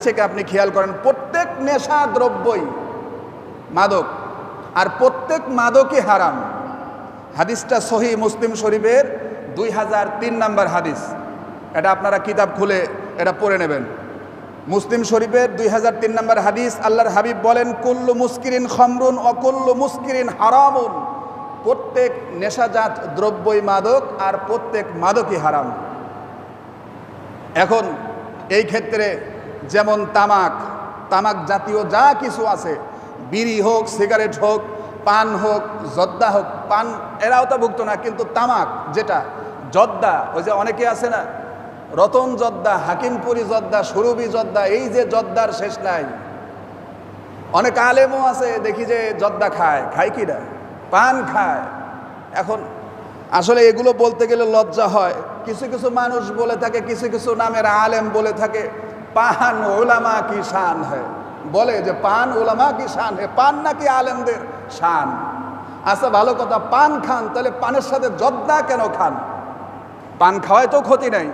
থেকে আপনি খেয়াল করেন প্রত্যেক নেশা দ্রব্যই মাদক, আর প্রত্যেক মাদকই হারাম। হাদিসটা সহিহ মুসলিম শরীফের 2003 নম্বর হাদিস। এটা আপনারা কিতাব খুলে এটা পড়ে নেবেন। মুসলিম শরীফের 2003 নম্বর হাদিস। আল্লাহর হাবিব বলেন, কুল্লু মুস্কিরিন খামরুন ও কুল্লু মুস্কিরিন হারামুন। প্রত্যেক নেশাজাত দ্রব্যই মাদক, আর প্রত্যেক মাদকই হারাম। এখন এই ক্ষেত্রে যেমন তামাক জাতীয় যা কিছু আছে, বিড়ি হোক, সিগারেট হোক, পান হোক, জর্দা হোক, পান এরাও তো ভুক্ত না, কিন্তু তামাক যেটা জর্দা, ওই যে অনেকে আছে না, রতন জর্দা, হাকিমপুরি জর্দা, সুরবি জর্দা, এই যে জর্দার শেষ নাই। অনেক আলেমও আছে দেখি যে জর্দা খায় কি না, পান খায়। এখন আসলে এগুলো বলতে গেলে লজ্জা হয়। কিছু কিছু মানুষ বলে থাকে, কিছু কিছু নামের আলেম বলে থাকে, পান ওলামা কি শান হয়, বলে যে পান ওলামা কি শান হয়, পান নাকি আলেমদের শান। আচ্ছা ভালো কথা, পান খান, তাহলে পানের সাথে জর্দা কেন খান? পান খাওয়ায় তো ক্ষতি নাই,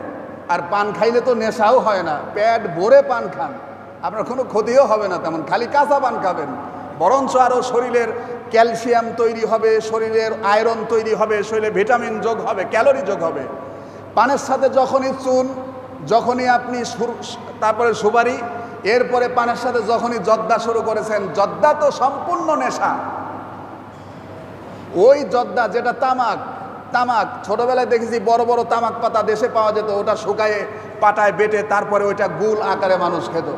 আর পান খাইলে তো নেশাও হয় না। পেট ভরে পান খান, আপনার কোনো ক্ষতিও হবে না তেমন, খালি কাঁচা পান খাবেন। বরঞ্চ আরও শরীরের ক্যালসিয়াম তৈরি হবে, শরীরের আয়রন তৈরি হবে, শরীরে ভিটামিন যোগ হবে, ক্যালোরি যোগ হবে। পানের সাথে যখনই চুন, যখনই আপনি তারপরে সুপারি, এরপরে পানের সাথে যখনই জর্দা শুরু করেছেন, জর্দা তো সম্পূর্ণ নেশা। ওই জর্দা যেটা তামাক ছোটবেলায় দেখেছি বড় বড় তামাক পাতা দেশে পাওয়া যেত, ওটা শুকায়ে পাটায় বেটে তারপরে ওইটা গুল আকারে মানুষ খেত,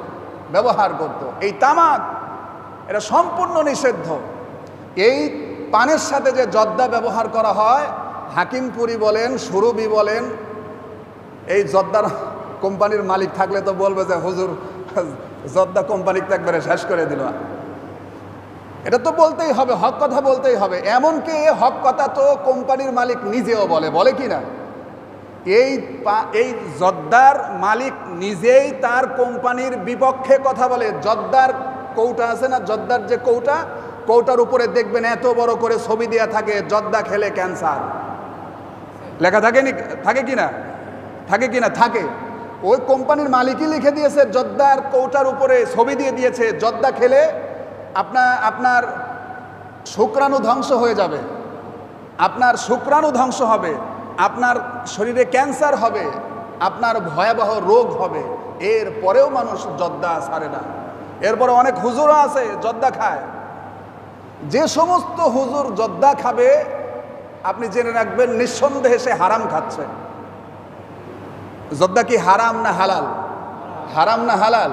ব্যবহার করত। এই তামাক এটা সম্পূর্ণ নিষিদ্ধ। এই পানের সাথে যে জর্দা ব্যবহার করা হয়, হাকিমপুরি বলেন, সুরবি বলেন, এই জর্দার কোম্পানির মালিক থাকলে তো বলবে যে হুজুর জর্দা কোম্পানিকে একবারে শেষ করে দিল। এটা তো বলতেই হবে, হক কথা বলতেই হবে। এমনকি হক কথা তো কোম্পানির মালিক নিজেও বলে কি না? এই জর্দার মালিক নিজেই তার কোম্পানির বিপক্ষে কথা বলে। জর্দার কৌটা আছে না, জর্দার যে কৌটার উপরে দেখবেন এত বড় করে ছবি দেওয়া থাকে, জর্দা খেলে ক্যান্সার লেখা থাকে কিনা? থাকে। ওই কোম্পানির মালিকই লিখে দিয়েছে, জর্দার কৌটার উপরে ছবি দিয়ে দিয়েছে, জর্দা খেলে আপনার শুক্রাণু ধ্বংস হয়ে যাবে, আপনার শুক্রাণু ধ্বংস হবে, আপনার শরীরে ক্যান্সার হবে, আপনার ভয়াবহ রোগ হবে। এর পরেও মানুষ জর্দা ছাড়ে না। এরপরে অনেক হুজুরও আছে জর্দা খায়। যে সমস্ত হুজুর জর্দা খাবে, আপনি জেনে রাখবেন নিঃসন্দেহে সে হারাম খাচ্ছে। জর্দা কি হারাম না হালাল? হারাম না হালাল?